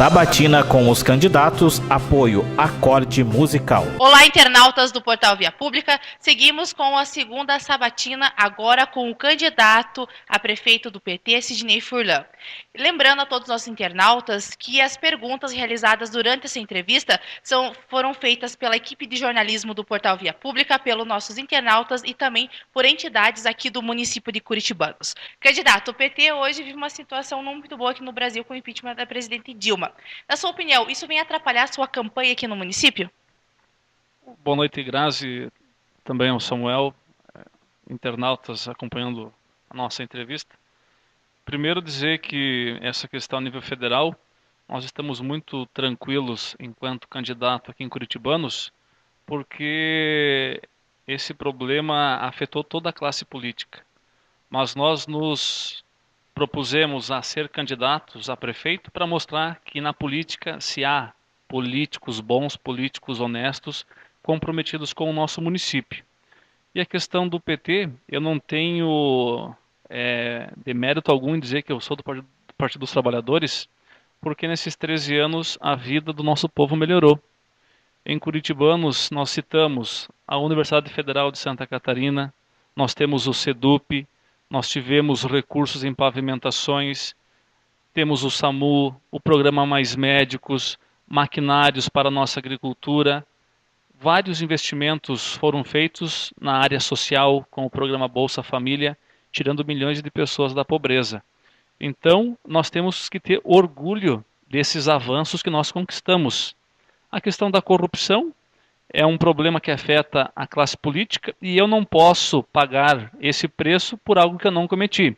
Sabatina com os candidatos, apoio Acorde Musical. Olá, internautas do Portal Via Pública. Seguimos com a segunda sabatina, agora com o candidato a prefeito do PT, Sidney Furlan. Lembrando a todos os nossos internautas que as perguntas realizadas durante essa entrevista foram feitas pela equipe de jornalismo do Portal Via Pública, pelos nossos internautas e também por entidades aqui do município de Curitibanos. Candidato, o PT hoje vive uma situação não muito boa aqui no Brasil com o impeachment da presidente Dilma. Na sua opinião, isso vem atrapalhar a sua campanha aqui no município? Boa noite, Grazi, também ao Samuel, internautas acompanhando a nossa entrevista. Primeiro dizer que essa questão a nível federal, nós estamos muito tranquilos enquanto candidato aqui em Curitibanos, porque esse problema afetou toda a classe política. Mas nós nos propusemos a ser candidatos a prefeito para mostrar que na política se há políticos bons, políticos honestos, comprometidos com o nosso município. E a questão do PT, eu não tenho demérito algum em dizer que eu sou do Partido dos Trabalhadores, porque nesses 13 anos a vida do nosso povo melhorou. Em Curitibanos nós citamos a Universidade Federal de Santa Catarina, nós temos o SEDUP, nós tivemos recursos em pavimentações, temos o SAMU, o programa Mais Médicos, maquinários para a nossa agricultura. Vários investimentos foram feitos na área social com o programa Bolsa Família, tirando milhões de pessoas da pobreza. Então, nós temos que ter orgulho desses avanços que nós conquistamos. A questão da corrupção é um problema que afeta a classe política e eu não posso pagar esse preço por algo que eu não cometi.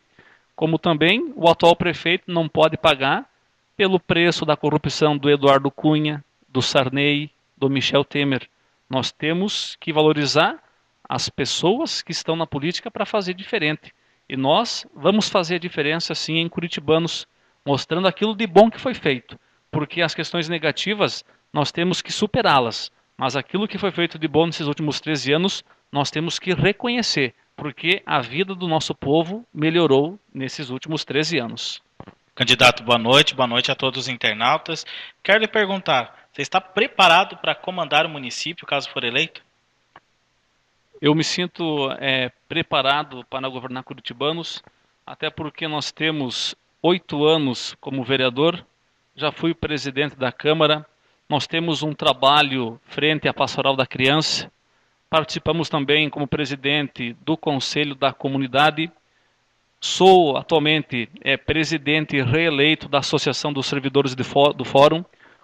Como também o atual prefeito não pode pagar pelo preço da corrupção do Eduardo Cunha, do Sarney, do Michel Temer. Nós temos que valorizar as pessoas que estão na política para fazer diferente. E nós vamos fazer a diferença sim em Curitibanos, mostrando aquilo de bom que foi feito. Porque as questões negativas nós temos que superá-las. Mas aquilo que foi feito de bom nesses últimos 13 anos, nós temos que reconhecer. Porque a vida do nosso povo melhorou nesses últimos 13 anos. Candidato, boa noite a todos os internautas. Quero lhe perguntar, você está preparado para comandar o município, caso for eleito? Eu me sinto preparado para governar Curitibanos, até porque nós temos 8 anos como vereador, já fui presidente da Câmara, nós temos um trabalho frente à Pastoral da Criança, participamos também como presidente do Conselho da Comunidade, sou atualmente presidente reeleito da Associação dos Servidores do Fórum,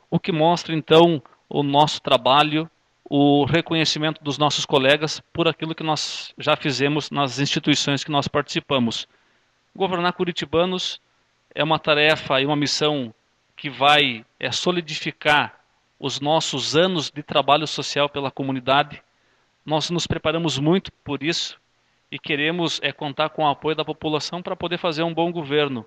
o que mostra então o nosso trabalho, o reconhecimento dos nossos colegas por aquilo que nós já fizemos nas instituições que nós participamos. Governar Curitibanos é uma tarefa e uma missão que vai solidificar os nossos anos de trabalho social pela comunidade. Nós nos preparamos muito por isso e queremos contar com o apoio da população para poder fazer um bom governo.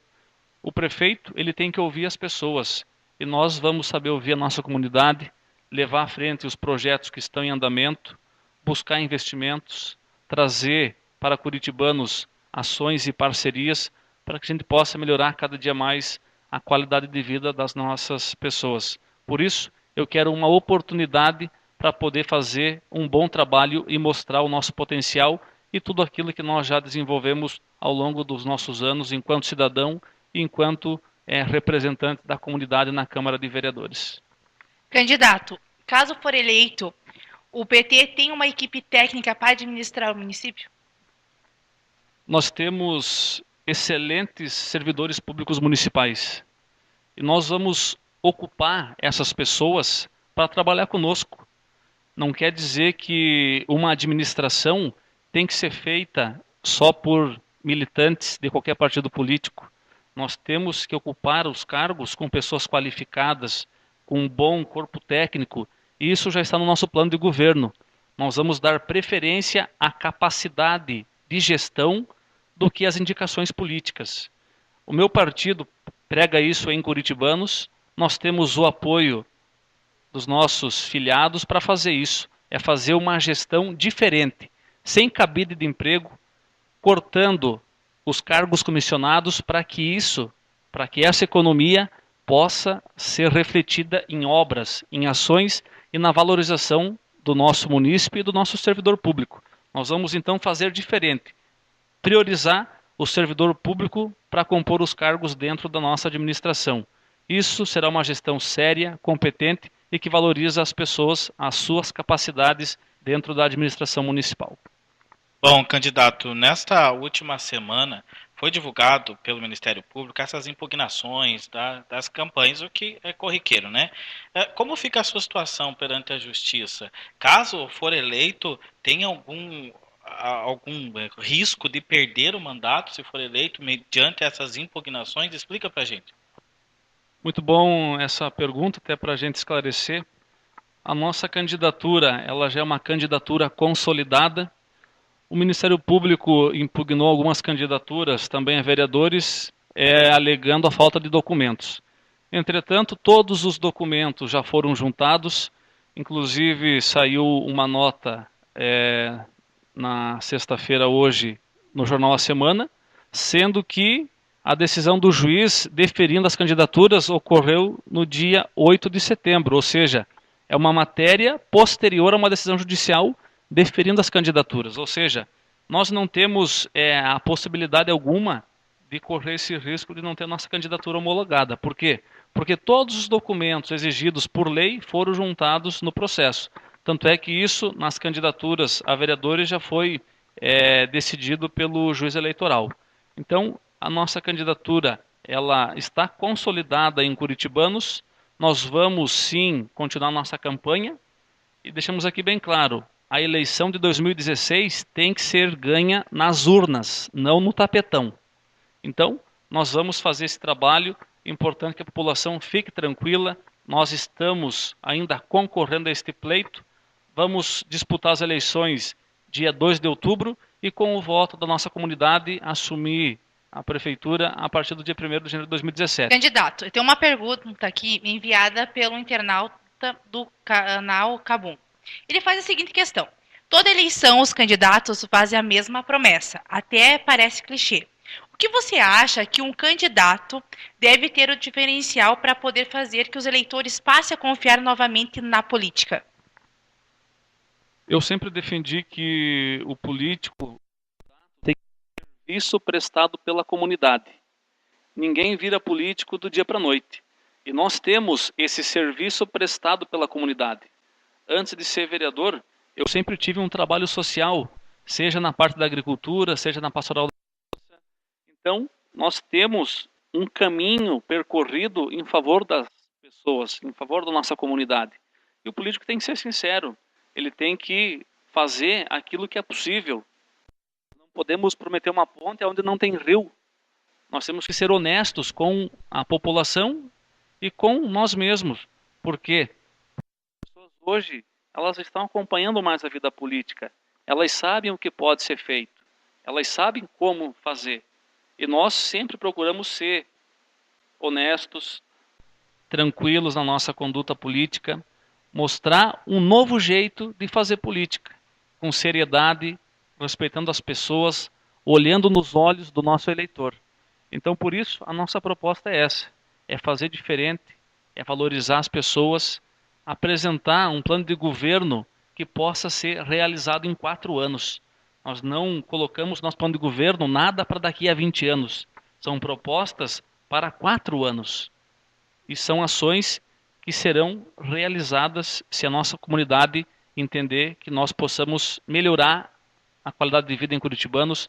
O prefeito ele tem que ouvir as pessoas e nós vamos saber ouvir a nossa comunidade, levar à frente os projetos que estão em andamento, buscar investimentos, trazer para Curitibanos ações e parcerias para que a gente possa melhorar cada dia mais a qualidade de vida das nossas pessoas. Por isso, eu quero uma oportunidade para poder fazer um bom trabalho e mostrar o nosso potencial e tudo aquilo que nós já desenvolvemos ao longo dos nossos anos enquanto cidadão e enquanto representante da comunidade na Câmara de Vereadores. Candidato, caso for eleito, o PT tem uma equipe técnica para administrar o município? Nós temos excelentes servidores públicos municipais e nós vamos ocupar essas pessoas para trabalhar conosco. Não quer dizer que uma administração tem que ser feita só por militantes de qualquer partido político. Nós temos que ocupar os cargos com pessoas qualificadas, com um bom corpo técnico, e isso já está no nosso plano de governo. Nós vamos dar preferência à capacidade de gestão do que às indicações políticas. O meu partido prega isso em Curitibanos, nós temos o apoio dos nossos filiados para fazer isso, fazer uma gestão diferente, sem cabide de emprego, cortando os cargos comissionados para que essa economia possa ser refletida em obras, em ações e na valorização do nosso munícipe e do nosso servidor público. Nós vamos então fazer diferente, priorizar o servidor público para compor os cargos dentro da nossa administração. Isso será uma gestão séria, competente e que valoriza as pessoas, as suas capacidades dentro da administração municipal. Bom, candidato, nesta última semana foi divulgado pelo Ministério Público essas impugnações das campanhas, o que é corriqueiro, né? Como fica a sua situação perante a Justiça? Caso for eleito, tem algum risco de perder o mandato se for eleito mediante essas impugnações? Explica pra gente. Muito bom essa pergunta, até para a gente esclarecer. A nossa candidatura, ela já é uma candidatura consolidada. O Ministério Público impugnou algumas candidaturas, também a vereadores, alegando a falta de documentos. Entretanto, todos os documentos já foram juntados, inclusive saiu uma nota na sexta-feira hoje no jornal A Semana, sendo que a decisão do juiz deferindo as candidaturas ocorreu no dia 8 de setembro, ou seja, é uma matéria posterior a uma decisão judicial deferindo as candidaturas, ou seja, nós não temos a possibilidade alguma de correr esse risco de não ter nossa candidatura homologada. Por quê? Porque todos os documentos exigidos por lei foram juntados no processo. Tanto é que isso, nas candidaturas a vereadores, já foi decidido pelo juiz eleitoral. Então, a nossa candidatura ela está consolidada em curitibanos. Nós vamos, sim, continuar nossa campanha. E deixamos aqui bem claro, a eleição de 2016 tem que ser ganha nas urnas, não no tapetão. Então, nós vamos fazer esse trabalho. Importante que a população fique tranquila. Nós estamos ainda concorrendo a este pleito. Vamos disputar as eleições dia 2 de outubro e com o voto da nossa comunidade assumir a prefeitura a partir do dia 1º de janeiro de 2017. Candidato, eu tenho uma pergunta aqui enviada pelo internauta do canal Cabum. Ele faz a seguinte questão: toda eleição os candidatos fazem a mesma promessa, até parece clichê. O que você acha que um candidato deve ter o diferencial para poder fazer que os eleitores passem a confiar novamente na política? Eu sempre defendi que o político tem serviço prestado pela comunidade. Ninguém vira político do dia para a noite. E nós temos esse serviço prestado pela comunidade. Antes de ser vereador, eu sempre tive um trabalho social, seja na parte da agricultura, seja na pastoral da agricultura. Então, nós temos um caminho percorrido em favor das pessoas, em favor da nossa comunidade. E o político tem que ser sincero, ele tem que fazer aquilo que é possível. Não podemos prometer uma ponte onde não tem rio. Nós temos que ser honestos com a população e com nós mesmos. Por quê? As pessoas hoje, elas estão acompanhando mais a vida política. Elas sabem o que pode ser feito. Elas sabem como fazer. E nós sempre procuramos ser honestos, tranquilos na nossa conduta política, mostrar um novo jeito de fazer política, com seriedade, respeitando as pessoas, olhando nos olhos do nosso eleitor. Então, por isso, a nossa proposta é essa, é fazer diferente, é valorizar as pessoas, apresentar um plano de governo que possa ser realizado em 4 anos. Nós não colocamos no nosso plano de governo nada para daqui a 20 anos. São propostas para 4 anos. E são ações que serão realizadas se a nossa comunidade entender que nós possamos melhorar a qualidade de vida em curitibanos,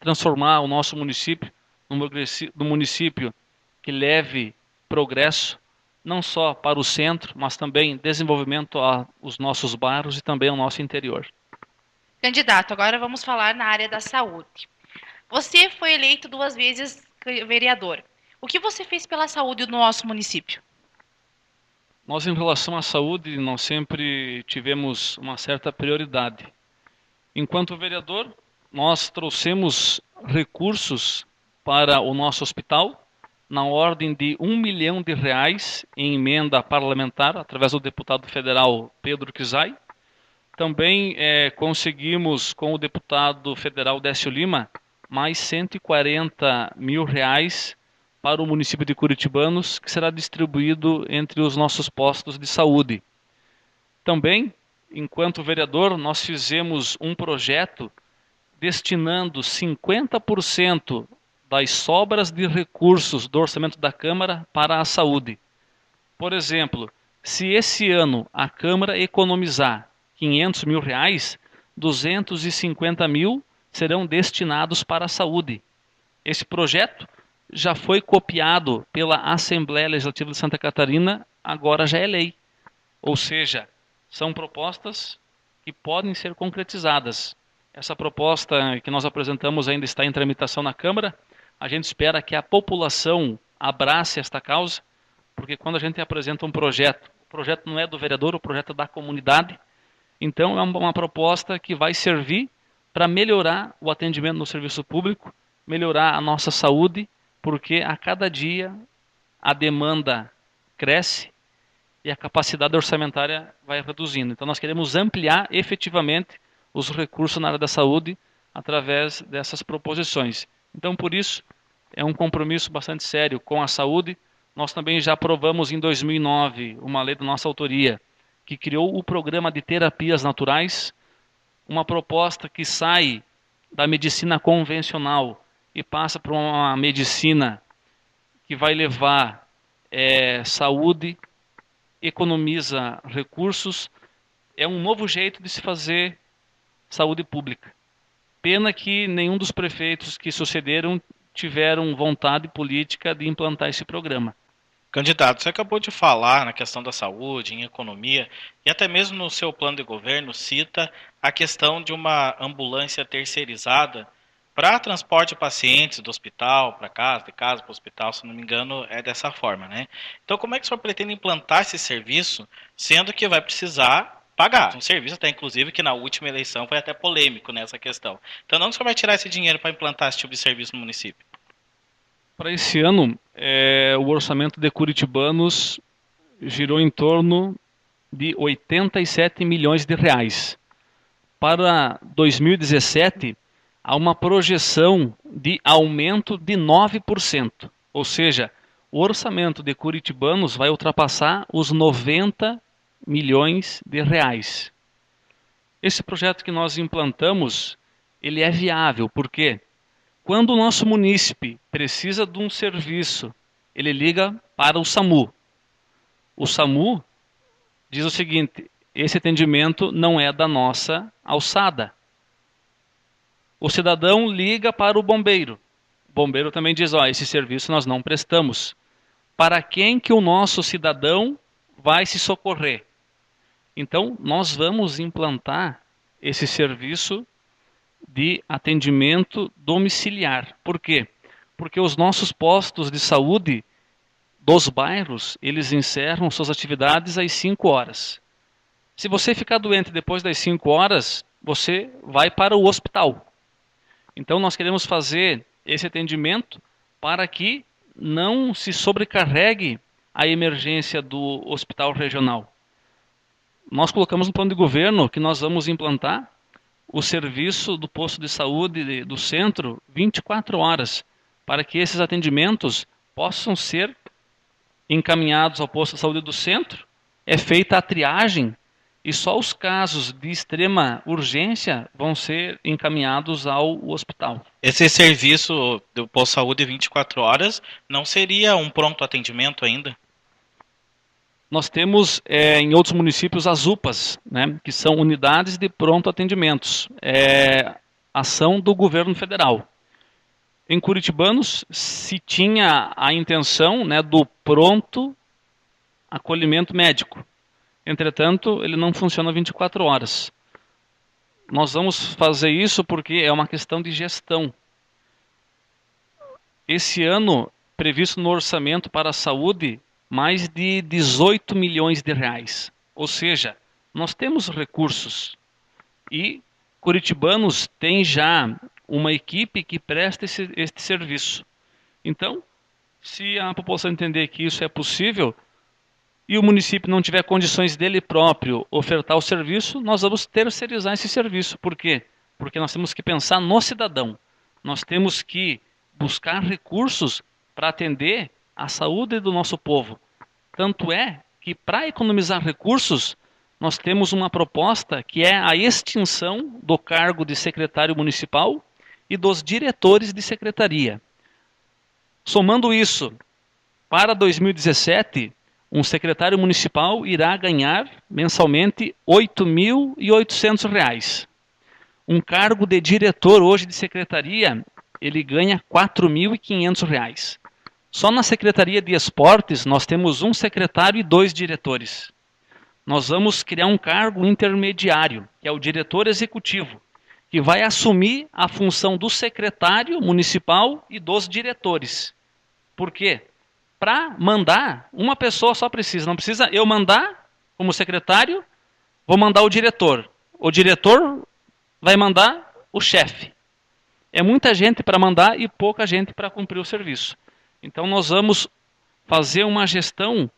transformar o nosso município num município que leve progresso, não só para o centro, mas também desenvolvimento aos nossos bairros e também ao nosso interior. Candidato, agora vamos falar na área da saúde. Você foi eleito 2 vezes vereador. O que você fez pela saúde do nosso município? Nós, em relação à saúde, nós sempre tivemos uma certa prioridade. Enquanto vereador, nós trouxemos recursos para o nosso hospital, na ordem de R$1 milhão em emenda parlamentar, através do deputado federal Pedro Kizai. Também conseguimos, com o deputado federal Décio Lima, mais R$140 mil para o município de Curitibanos, que será distribuído entre os nossos postos de saúde. Também, enquanto vereador, nós fizemos um projeto destinando 50% das sobras de recursos do orçamento da Câmara para a saúde. Por exemplo, se esse ano a Câmara economizar R$500 mil, 250 mil serão destinados para a saúde. Esse projeto já foi copiado pela Assembleia Legislativa de Santa Catarina, agora já é lei. Ou seja, são propostas que podem ser concretizadas. Essa proposta que nós apresentamos ainda está em tramitação na Câmara. A gente espera que a população abrace esta causa, porque quando a gente apresenta um projeto, o projeto não é do vereador, o projeto é da comunidade. Então é uma proposta que vai servir para melhorar o atendimento no serviço público, melhorar a nossa saúde, porque a cada dia a demanda cresce e a capacidade orçamentária vai reduzindo. Então nós queremos ampliar efetivamente os recursos na área da saúde através dessas proposições. Então por isso é um compromisso bastante sério com a saúde. Nós também já aprovamos em 2009 uma lei da nossa autoria que criou o programa de terapias naturais, uma proposta que sai da medicina convencional e passa para uma medicina que vai levar saúde, economiza recursos. É um novo jeito de se fazer saúde pública. Pena que nenhum dos prefeitos que sucederam tiveram vontade política de implantar esse programa. Candidato, você acabou de falar na questão da saúde, em economia, e até mesmo no seu plano de governo cita a questão de uma ambulância terceirizada para transporte de pacientes do hospital para casa, de casa para o hospital, se não me engano, é dessa forma, né? Então, como é que o senhor pretende implantar esse serviço, sendo que vai precisar pagar? Um serviço até, inclusive, que na última eleição foi até polêmico nessa questão. Então, onde o senhor vai tirar esse dinheiro para implantar esse tipo de serviço no município? Para esse ano, o orçamento de Curitibanos girou em torno de 87 milhões de reais. Para 2017, há uma projeção de aumento de 9%. Ou seja, o orçamento de Curitibanos vai ultrapassar os 90 milhões de reais. Esse projeto que nós implantamos, ele é viável, por quê? Quando o nosso munícipe precisa de um serviço, ele liga para o SAMU. O SAMU diz o seguinte: esse atendimento não é da nossa alçada. O cidadão liga para o bombeiro. O bombeiro também diz: esse serviço nós não prestamos. Para quem que o nosso cidadão vai se socorrer? Então, nós vamos implantar esse serviço de atendimento domiciliar. Por quê? Porque os nossos postos de saúde dos bairros, eles encerram suas atividades às 5 horas. Se você ficar doente depois das 5 horas, você vai para o hospital. Então nós queremos fazer esse atendimento para que não se sobrecarregue a emergência do hospital regional. Nós colocamos no plano de governo que nós vamos implantar o serviço do posto de saúde do centro 24 horas, para que esses atendimentos possam ser encaminhados ao posto de saúde do centro. É feita a triagem e só os casos de extrema urgência vão ser encaminhados ao hospital. Esse serviço do posto de saúde 24 horas não seria um pronto atendimento ainda? Nós temos em outros municípios as UPAs, né, que são unidades de pronto atendimentos, ação do governo federal. Em Curitibanos se tinha a intenção, né, do pronto acolhimento médico. Entretanto, ele não funciona 24 horas. Nós vamos fazer isso porque é uma questão de gestão. Esse ano, previsto no orçamento para a saúde, mais de 18 milhões de reais. Ou seja, nós temos recursos. E Curitibanos tem já uma equipe que presta este serviço. Então, se a população entender que isso é possível e o município não tiver condições dele próprio ofertar o serviço, nós vamos terceirizar esse serviço. Por quê? Porque nós temos que pensar no cidadão. Nós temos que buscar recursos para atender a saúde do nosso povo. Tanto é que, para economizar recursos, nós temos uma proposta que é a extinção do cargo de secretário municipal e dos diretores de secretaria. Somando isso, para 2017, um secretário municipal irá ganhar mensalmente R$ 8.800. Um cargo de diretor hoje de secretaria, ele ganha R$ 4.500. Só na Secretaria de Esportes, nós temos um secretário e 2 diretores. Nós vamos criar um cargo intermediário, que é o diretor executivo, que vai assumir a função do secretário municipal e dos diretores. Por quê? Para mandar, uma pessoa só precisa. Não precisa eu mandar como secretário, vou mandar o diretor. O diretor vai mandar o chefe. É muita gente para mandar e pouca gente para cumprir o serviço. Então nós vamos fazer uma gestão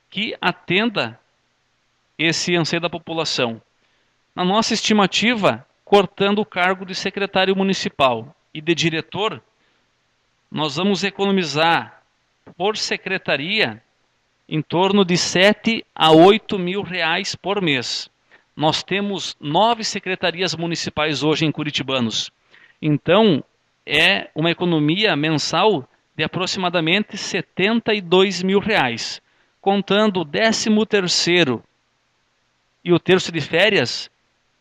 que atenda esse anseio da população. Na nossa estimativa, cortando o cargo de secretário municipal e de diretor, nós vamos economizar por secretaria em torno de 7 a 8 mil reais por mês. Nós temos 9 secretarias municipais hoje em Curitibanos. Então, é uma economia mensal de aproximadamente 72 mil reais. Contando o 13º e o terço de férias,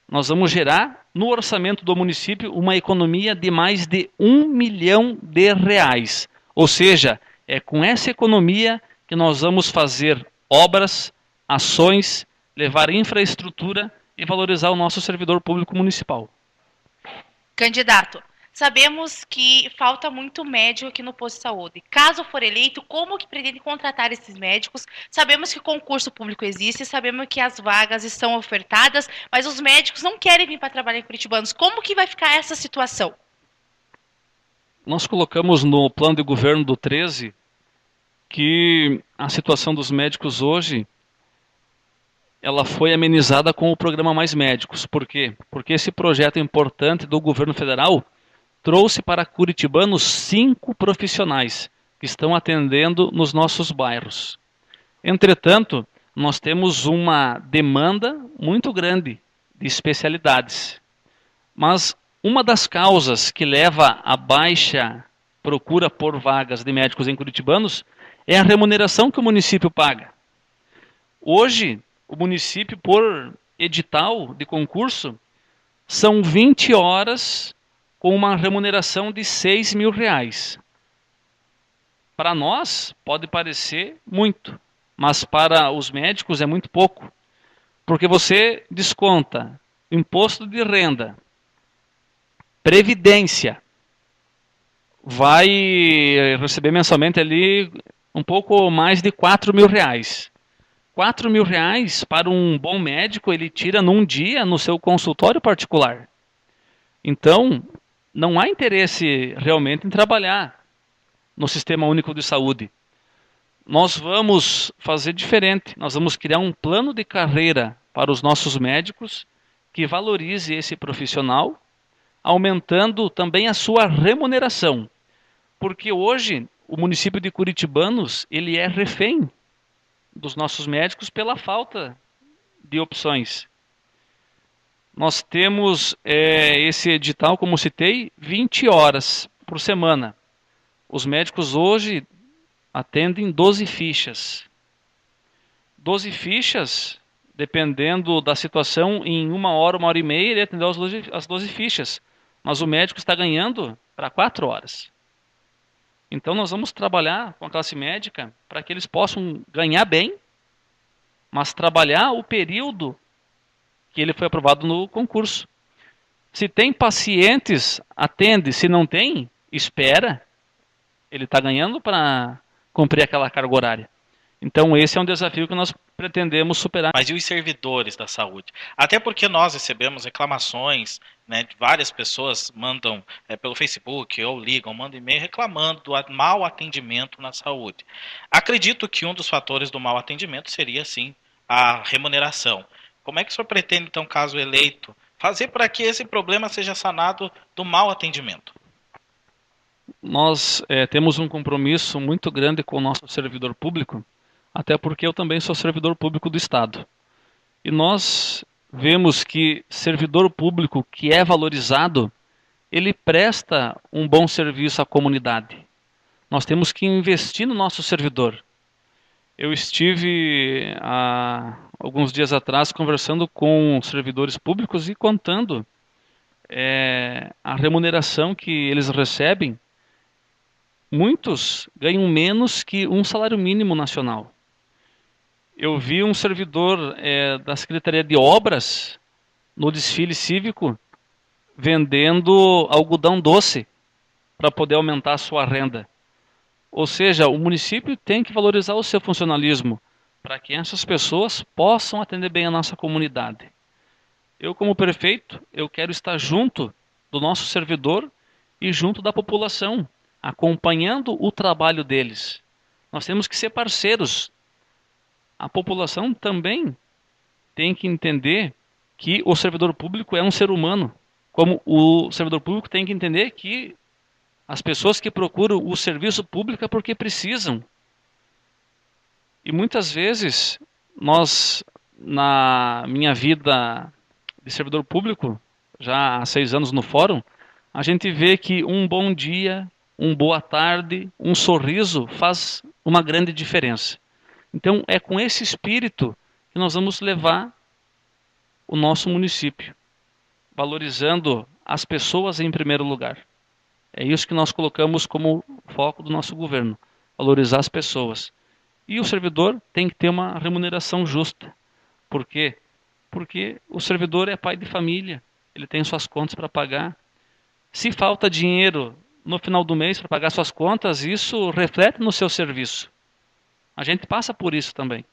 nós vamos gerar no orçamento do município uma economia de mais de R$ 1 milhão. Ou seja, é com essa economia que nós vamos fazer obras, ações, levar infraestrutura e valorizar o nosso servidor público municipal. Candidato, sabemos que falta muito médico aqui no posto de saúde. Caso for eleito, como que pretende contratar esses médicos? Sabemos que concurso público existe, sabemos que as vagas estão ofertadas, mas os médicos não querem vir para trabalhar em Curitibanos. Como que vai ficar essa situação? Nós colocamos no plano de governo do 13 que a situação dos médicos hoje ela foi amenizada com o programa Mais Médicos. Por quê? Porque esse projeto importante do governo federal trouxe para Curitibanos 5 profissionais que estão atendendo nos nossos bairros. Entretanto, nós temos uma demanda muito grande de especialidades. Mas uma das causas que leva à baixa procura por vagas de médicos em Curitibanos é a remuneração que o município paga. Hoje, o município, por edital de concurso, são 20 horas com uma remuneração de R$ 6 mil. Para nós, pode parecer muito, mas para os médicos é muito pouco. Porque você desconta imposto de renda, previdência, vai receber mensalmente ali um pouco mais de R$ 4 mil. R$ 4 mil para um bom médico, ele tira num dia no seu consultório particular. Então, não há interesse realmente em trabalhar no Sistema Único de Saúde. Nós vamos fazer diferente. Nós vamos criar um plano de carreira para os nossos médicos que valorize esse profissional, aumentando também a sua remuneração. Porque hoje o município de Curitibanos ele é refém dos nossos médicos pela falta de opções. Nós temos esse edital, como citei, 20 horas por semana. Os médicos hoje atendem 12 fichas. 12 fichas, dependendo da situação, em 1 hora, 1 hora e meia, ele atendeu as 12 fichas. Mas o médico está ganhando para 4 horas. Então nós vamos trabalhar com a classe médica para que eles possam ganhar bem, mas trabalhar o período que ele foi aprovado no concurso. Se tem pacientes, atende. Se não tem, espera. Ele está ganhando para cumprir aquela carga horária. Então esse é um desafio que nós pretendemos superar. Mas e os servidores da saúde? Até porque nós recebemos reclamações, né, de várias pessoas mandam pelo Facebook ou ligam, mandam e-mail reclamando do mau atendimento na saúde. Acredito que um dos fatores do mau atendimento seria, sim, a remuneração. Como é que o senhor pretende, então, caso eleito, fazer para que esse problema seja sanado do mau atendimento? nós temos um compromisso muito grande com o nosso servidor público, até porque eu também sou servidor público do Estado. E nós vemos que servidor público que é valorizado, ele presta um bom serviço à comunidade. Nós temos que investir no nosso servidor. Eu estive há alguns dias atrás conversando com servidores públicos e contando a remuneração que eles recebem. Muitos ganham menos que um salário mínimo nacional. Eu vi um servidor da Secretaria de Obras no desfile cívico vendendo algodão doce para poder aumentar a sua renda. Ou seja, o município tem que valorizar o seu funcionalismo para que essas pessoas possam atender bem a nossa comunidade. Eu, como prefeito, eu quero estar junto do nosso servidor e junto da população, acompanhando o trabalho deles. Nós temos que ser parceiros. A população também tem que entender que o servidor público é um ser humano, como o servidor público tem que entender que as pessoas que procuram o serviço público é porque precisam. E muitas vezes, nós, na minha vida de servidor público, já há 6 anos no fórum, a gente vê que um bom dia, um boa tarde, um sorriso faz uma grande diferença. Então, é com esse espírito que nós vamos levar o nosso município, valorizando as pessoas em primeiro lugar. É isso que nós colocamos como foco do nosso governo, valorizar as pessoas. E o servidor tem que ter uma remuneração justa. Por quê? Porque o servidor é pai de família, ele tem suas contas para pagar. Se falta dinheiro no final do mês para pagar suas contas, isso reflete no seu serviço. A gente passa por isso também.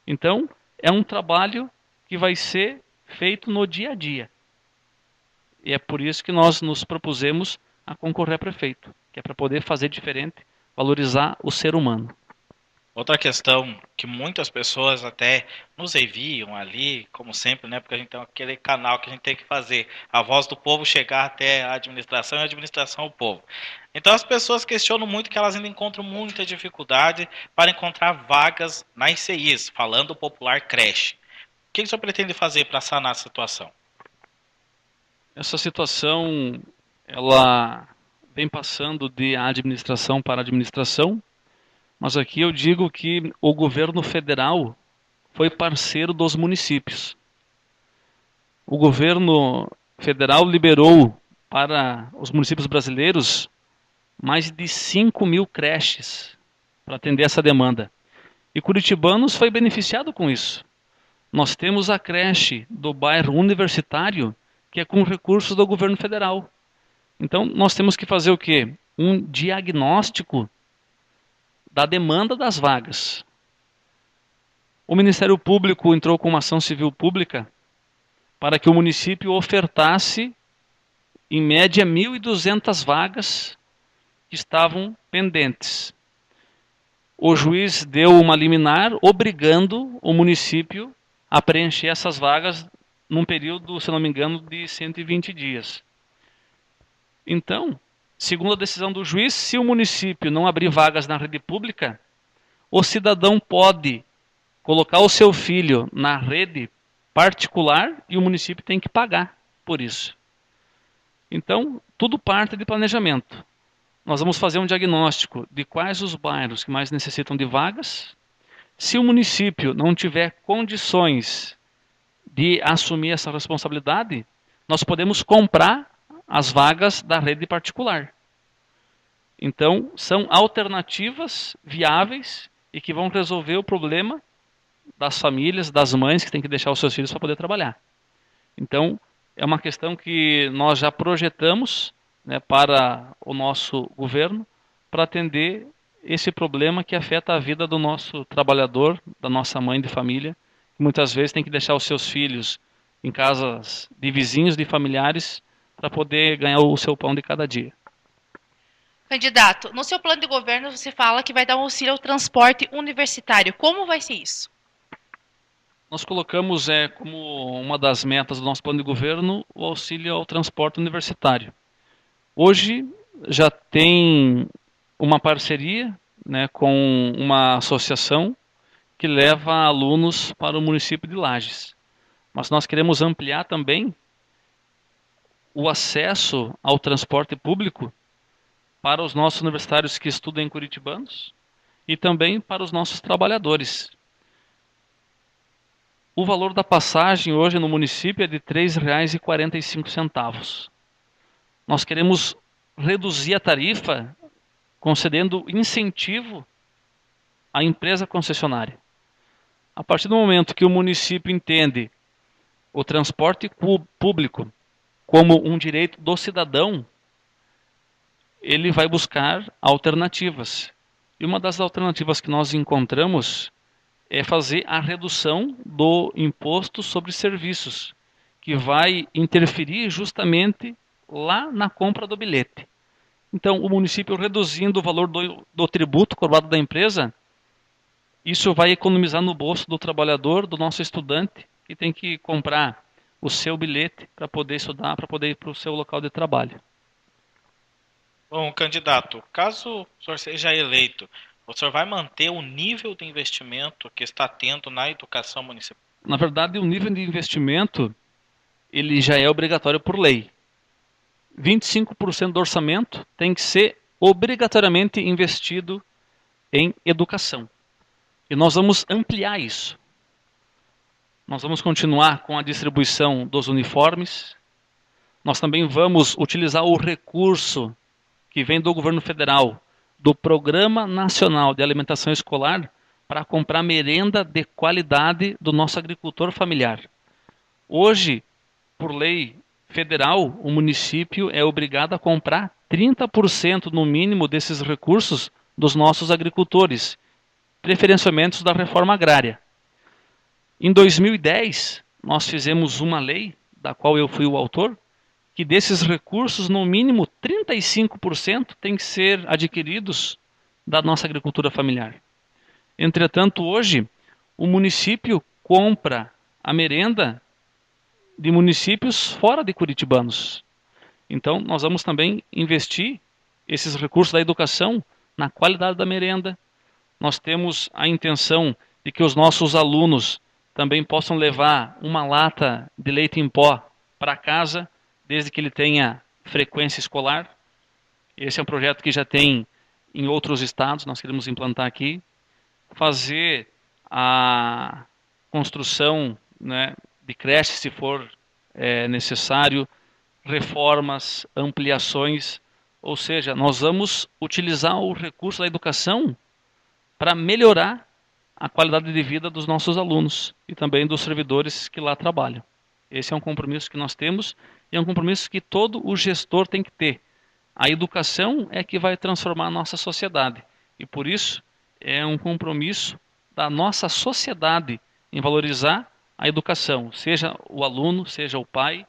Então, é um trabalho que vai ser feito no dia a dia. E é por isso que nós nos propusemos a concorrer a prefeito, que é para poder fazer diferente, valorizar o ser humano. Outra questão que muitas pessoas até nos enviam ali, como sempre, né? Porque a gente tem aquele canal que a gente tem que fazer a voz do povo chegar até a administração e a administração ao povo. Então as pessoas questionam muito que elas ainda encontram muita dificuldade para encontrar vagas na ICIs, falando popular creche. O que o senhor pretende fazer para sanar a situação? Essa situação, ela vem passando de administração para administração, mas aqui eu digo que o governo federal foi parceiro dos municípios. O governo federal liberou para os municípios brasileiros mais de 5.000 creches para atender essa demanda. E Curitibanos foi beneficiado com isso. Nós temos a creche do bairro Universitário, que é com recursos do governo federal. Então, nós temos que fazer o quê? Um diagnóstico da demanda das vagas. O Ministério Público entrou com uma ação civil pública para que o município ofertasse, em média, 1.200 vagas que estavam pendentes. O juiz deu uma liminar obrigando o município a preencher essas vagas num período, se não me engano, de 120 dias. Então, segundo a decisão do juiz, se o município não abrir vagas na rede pública, o cidadão pode colocar o seu filho na rede particular e o município tem que pagar por isso. Então, tudo parte de planejamento. Nós vamos fazer um diagnóstico de quais os bairros que mais necessitam de vagas. Se o município não tiver condições de assumir essa responsabilidade, nós podemos comprar as vagas da rede particular. Então, são alternativas viáveis e que vão resolver o problema das famílias, das mães que têm que deixar os seus filhos para poder trabalhar. Então, é uma questão que nós já projetamos, né, para o nosso governo, para atender esse problema que afeta a vida do nosso trabalhador, da nossa mãe de família, que muitas vezes tem que deixar os seus filhos em casas de vizinhos, de familiares, para poder ganhar o seu pão de cada dia. Candidato, no seu plano de governo você fala que vai dar um auxílio ao transporte universitário. Como vai ser isso? Nós colocamos como uma das metas do nosso plano de governo o auxílio ao transporte universitário. Hoje, já tem uma parceria, né, com uma associação que leva alunos para o município de Lages. Mas nós queremos ampliar também o acesso ao transporte público para os nossos universitários que estudam em Curitibanos e também para os nossos trabalhadores. O valor da passagem hoje no município é de R$ 3,45. Nós queremos reduzir a tarifa concedendo incentivo à empresa concessionária. A partir do momento que o município entende o transporte público como um direito do cidadão, ele vai buscar alternativas. E uma das alternativas que nós encontramos é fazer a redução do imposto sobre serviços, que vai interferir justamente lá na compra do bilhete. Então, o município reduzindo o valor do tributo cobrado da empresa, isso vai economizar no bolso do trabalhador, do nosso estudante, que tem que comprar o seu bilhete para poder estudar, para poder ir para o seu local de trabalho. Bom, candidato, caso o senhor seja eleito, o senhor vai manter o nível de investimento que está tendo na educação municipal? Na verdade, o nível de investimento ele já é obrigatório por lei. 25% do orçamento tem que ser obrigatoriamente investido em educação. E nós vamos ampliar isso. Nós vamos continuar com a distribuição dos uniformes. Nós também vamos utilizar o recurso que vem do governo federal, do Programa Nacional de Alimentação Escolar, para comprar merenda de qualidade do nosso agricultor familiar. Hoje, por lei federal, o município é obrigado a comprar 30% no mínimo desses recursos dos nossos agricultores, preferencialmente os da reforma agrária. Em 2010, nós fizemos uma lei, da qual eu fui o autor, que desses recursos, no mínimo 35% tem que ser adquiridos da nossa agricultura familiar. Entretanto, hoje, o município compra a merenda de municípios fora de curitibanos. Então, nós vamos também investir esses recursos da educação na qualidade da merenda. Nós temos a intenção de que os nossos alunos também possam levar uma lata de leite em pó para casa, desde que ele tenha frequência escolar. Esse é um projeto que já tem em outros estados, nós queremos implantar aqui. Fazer a construção, né, de creches, se for necessário, reformas, ampliações, ou seja, nós vamos utilizar o recurso da educação para melhorar a qualidade de vida dos nossos alunos e também dos servidores que lá trabalham. Esse é um compromisso que nós temos e é um compromisso que todo o gestor tem que ter. A educação é que vai transformar a nossa sociedade e por isso é um compromisso da nossa sociedade em valorizar a educação, seja o aluno, seja o pai,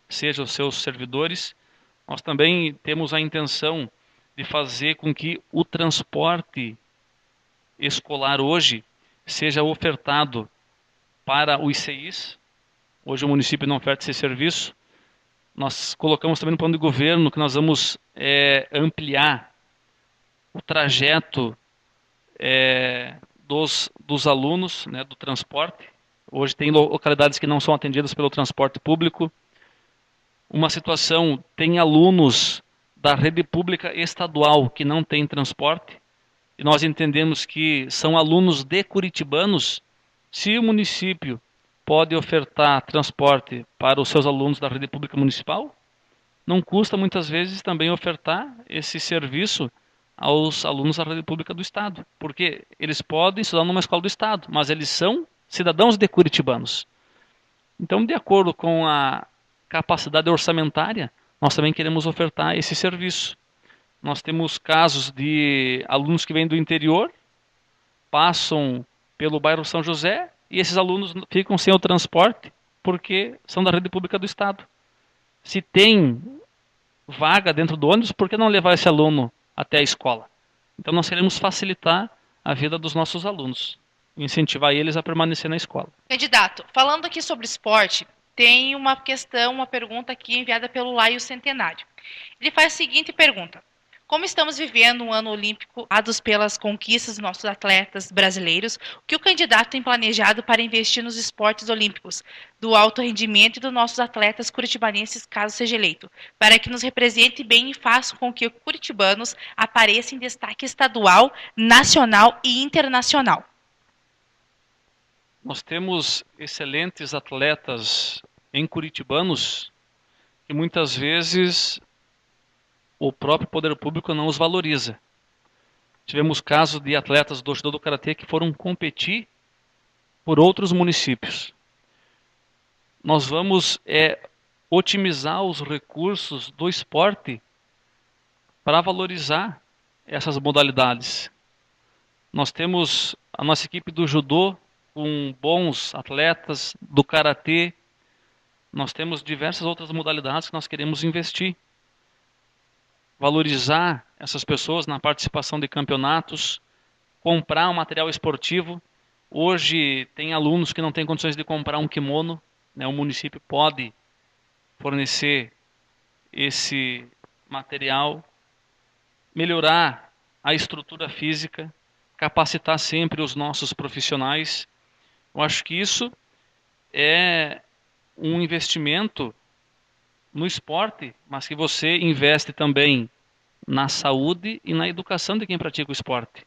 seja os seus servidores. Nós também temos a intenção de fazer com que o transporte escolar hoje seja ofertado para os ICIs. Hoje o município não oferta esse serviço. Nós colocamos também no plano de governo que nós vamos ampliar o trajeto dos alunos, né, do transporte. Hoje tem localidades que não são atendidas pelo transporte público. Uma situação, tem alunos da rede pública estadual que não tem transporte. E nós entendemos que são alunos de curitibanos. Se o município pode ofertar transporte para os seus alunos da rede pública municipal, não custa muitas vezes também ofertar esse serviço aos alunos da rede pública do Estado, porque eles podem estudar numa escola do Estado, mas eles são cidadãos de curitibanos. Então, de acordo com a capacidade orçamentária, nós também queremos ofertar esse serviço. Nós temos casos de alunos que vêm do interior, passam pelo bairro São José, e esses alunos ficam sem o transporte porque são da rede pública do Estado. Se tem vaga dentro do ônibus, por que não levar esse aluno até a escola? Então nós queremos facilitar a vida dos nossos alunos, incentivar eles a permanecer na escola. Candidato, falando aqui sobre esporte, tem uma pergunta aqui enviada pelo Laio Centenário. Ele faz a seguinte pergunta: Como estamos vivendo um ano olímpico marcados pelas conquistas dos nossos atletas brasileiros, o que o candidato tem planejado para investir nos esportes olímpicos, do alto rendimento e dos nossos atletas curitibanenses, caso seja eleito, para que nos represente bem e faça com que curitibanos apareçam em destaque estadual, nacional e internacional? Nós temos excelentes atletas em curitibanos que muitas vezes o próprio poder público não os valoriza. Tivemos casos de atletas do judô do karatê que foram competir por outros municípios. Nós vamos otimizar os recursos do esporte para valorizar essas modalidades. Nós temos a nossa equipe do judô com bons atletas, do karatê. Nós temos diversas outras modalidades que nós queremos investir. Valorizar essas pessoas na participação de campeonatos, comprar um material esportivo. Hoje tem alunos que não têm condições de comprar um kimono, né? O município pode fornecer esse material, melhorar a estrutura física, capacitar sempre os nossos profissionais. Eu acho que isso é um investimento no esporte, mas que você investe também na saúde e na educação de quem pratica o esporte.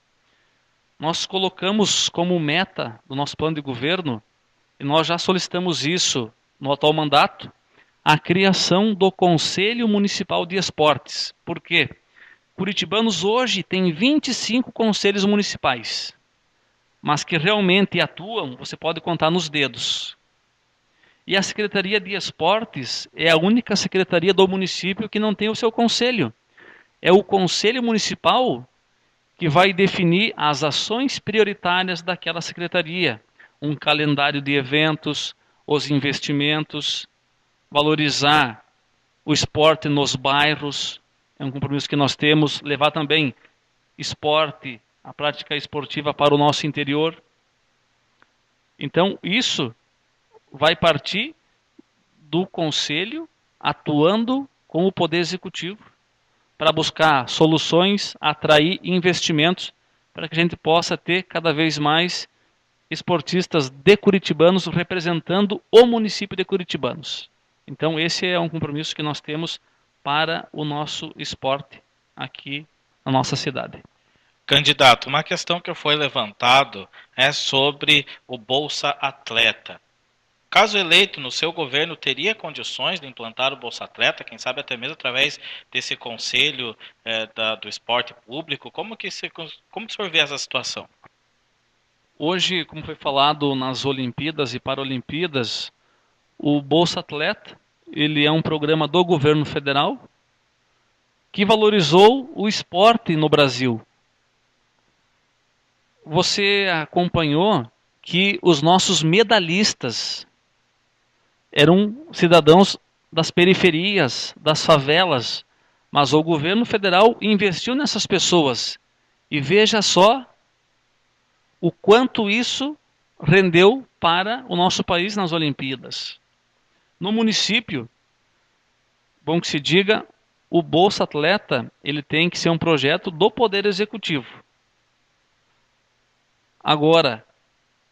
Nós colocamos como meta do nosso plano de governo, e nós já solicitamos isso no atual mandato, a criação do Conselho Municipal de Esportes. Por quê? Curitibanos hoje têm 25 conselhos municipais, mas que realmente atuam, você pode contar nos dedos. E a Secretaria de Esportes é a única secretaria do município que não tem o seu conselho. É o Conselho Municipal que vai definir as ações prioritárias daquela secretaria, um calendário de eventos, os investimentos, valorizar o esporte nos bairros, é um compromisso que nós temos, levar também esporte, a prática esportiva para o nosso interior. Então, isso vai partir do Conselho atuando com o Poder Executivo para buscar soluções, atrair investimentos para que a gente possa ter cada vez mais esportistas de curitibanos representando o município de Curitibanos. Então esse é um compromisso que nós temos para o nosso esporte aqui na nossa cidade. Candidato, uma questão que foi levantado é sobre o Bolsa Atleta. Caso eleito no seu governo, teria condições de implantar o Bolsa Atleta, quem sabe até mesmo através desse conselho do esporte público? Como que o senhor vê essa situação? Hoje, como foi falado nas Olimpíadas e Paralimpíadas, o Bolsa Atleta, ele é um programa do governo federal que valorizou o esporte no Brasil. Você acompanhou que os nossos medalhistas eram cidadãos das periferias, das favelas, mas o governo federal investiu nessas pessoas. E veja só o quanto isso rendeu para o nosso país nas Olimpíadas. No município, bom que se diga, o Bolsa Atleta, ele tem que ser um projeto do Poder Executivo. Agora,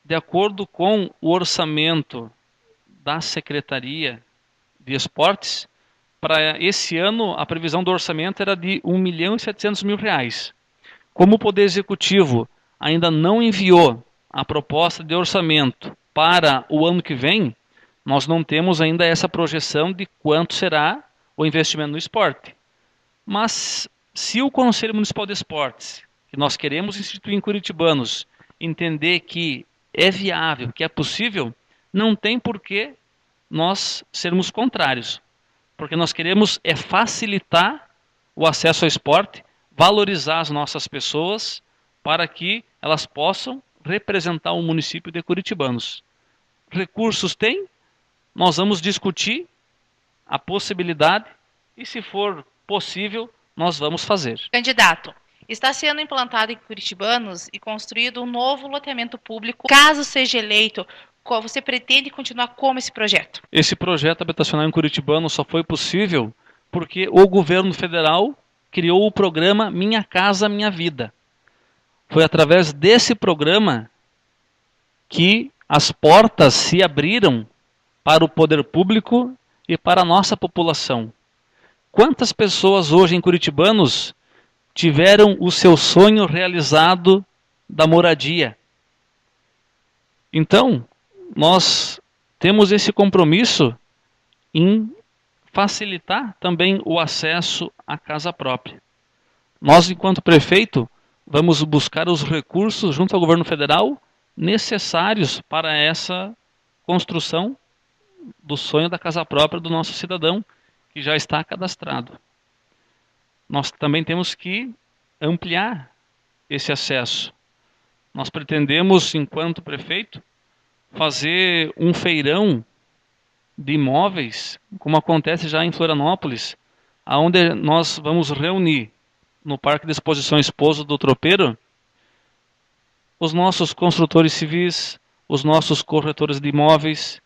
de acordo com o orçamento da Secretaria de Esportes, para esse ano a previsão do orçamento era de R$1.700.000. Como o Poder Executivo ainda não enviou a proposta de orçamento para o ano que vem, nós não temos ainda essa projeção de quanto será o investimento no esporte. Mas se o Conselho Municipal de Esportes, que nós queremos instituir em Curitibanos, entender que é viável, que é possível, não tem por que nós sermos contrários. Porque nós queremos facilitar o acesso ao esporte, valorizar as nossas pessoas para que elas possam representar o município de Curitibanos. Recursos tem, nós vamos discutir a possibilidade e, se for possível, nós vamos fazer. Candidato, está sendo implantado em Curitibanos e construído um novo loteamento público. Caso seja eleito, você pretende continuar como esse projeto? Esse projeto habitacional em Curitibano só foi possível porque o governo federal criou o programa Minha Casa Minha Vida. Foi através desse programa que as portas se abriram para o poder público e para a nossa população. Quantas pessoas hoje em Curitibanos tiveram o seu sonho realizado da moradia? Então, nós temos esse compromisso em facilitar também o acesso à casa própria. Nós, enquanto prefeito, vamos buscar os recursos junto ao governo federal necessários para essa construção do sonho da casa própria do nosso cidadão que já está cadastrado. Nós também temos que ampliar esse acesso. Nós pretendemos, enquanto prefeito, fazer um feirão de imóveis, como acontece já em Florianópolis, onde nós vamos reunir no Parque de Exposições Pouso do Tropeiro os nossos construtores civis, os nossos corretores de imóveis,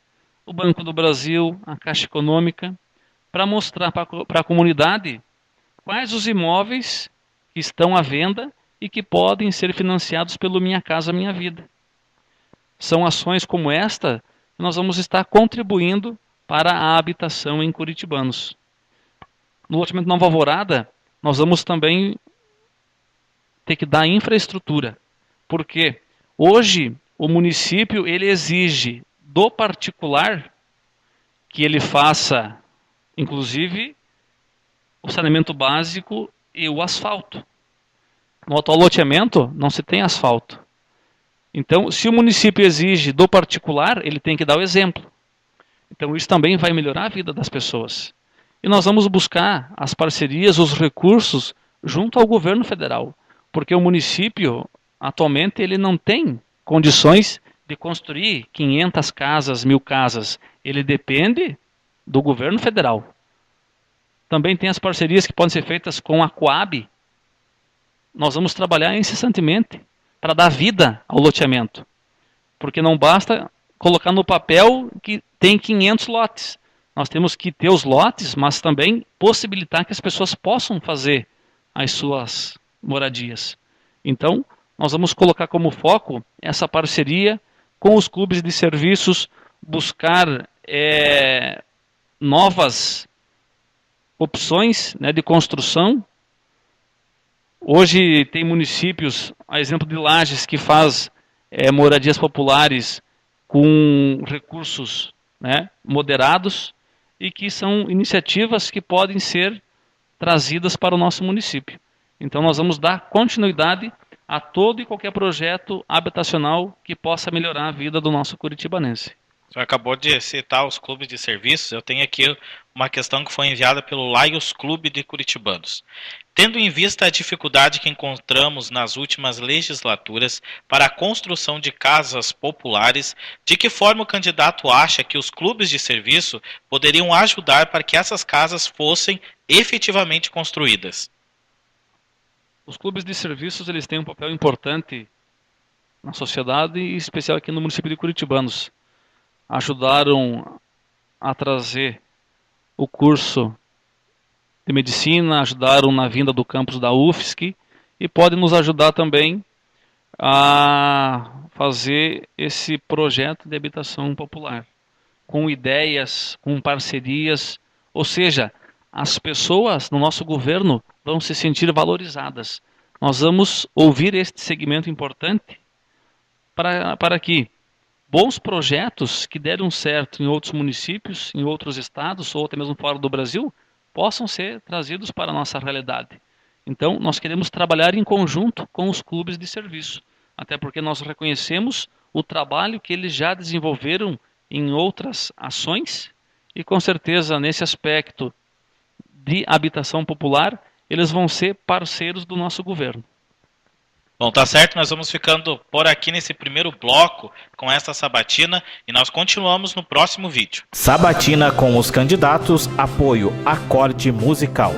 o Banco do Brasil, a Caixa Econômica, para mostrar para a comunidade quais os imóveis que estão à venda e que podem ser financiados pelo Minha Casa Minha Vida. São ações como esta que nós vamos estar contribuindo para a habitação em Curitibanos. No loteamento Nova Alvorada, nós vamos também ter que dar infraestrutura, porque hoje o município ele exige do particular que ele faça, inclusive, o saneamento básico e o asfalto. No atual loteamento não se tem asfalto. Então, se o município exige do particular, ele tem que dar o exemplo. Então, isso também vai melhorar a vida das pessoas. E nós vamos buscar as parcerias, os recursos, junto ao governo federal. Porque o município, atualmente, ele não tem condições de construir 500 casas, 1000 casas. Ele depende do governo federal. Também tem as parcerias que podem ser feitas com a Coab. Nós vamos trabalhar incessantemente para dar vida ao loteamento. Porque não basta colocar no papel que tem 500 lotes. Nós temos que ter os lotes, mas também possibilitar que as pessoas possam fazer as suas moradias. Então, nós vamos colocar como foco essa parceria com os clubes de serviços, buscar novas opções, né, de construção. Hoje tem municípios, a exemplo de Lages, que faz moradias populares com recursos, né, moderados, e que são iniciativas que podem ser trazidas para o nosso município. Então nós vamos dar continuidade a todo e qualquer projeto habitacional que possa melhorar a vida do nosso curitibanense. Você acabou de citar os clubes de serviços. Eu tenho aqui uma questão que foi enviada pelo Laios Clube de Curitibanos. Tendo em vista a dificuldade que encontramos nas últimas legislaturas para a construção de casas populares, de que forma o candidato acha que os clubes de serviço poderiam ajudar para que essas casas fossem efetivamente construídas? Os clubes de serviços eles têm um papel importante na sociedade, e em especial aqui no município de Curitibanos. Ajudaram a trazer o curso de medicina, ajudaram na vinda do campus da UFSC e podem nos ajudar também a fazer esse projeto de habitação popular, com ideias, com parcerias, ou seja, as pessoas no nosso governo vão se sentir valorizadas. Nós vamos ouvir este segmento importante para que bons projetos que deram certo em outros municípios, em outros estados, ou até mesmo fora do Brasil, possam ser trazidos para a nossa realidade. Então, nós queremos trabalhar em conjunto com os clubes de serviço, até porque nós reconhecemos o trabalho que eles já desenvolveram em outras ações, e com certeza, nesse aspecto de habitação popular, eles vão ser parceiros do nosso governo. Bom, tá certo, nós vamos ficando por aqui nesse primeiro bloco com essa sabatina e nós continuamos no próximo vídeo. Sabatina com os candidatos, apoio Acorde Musical.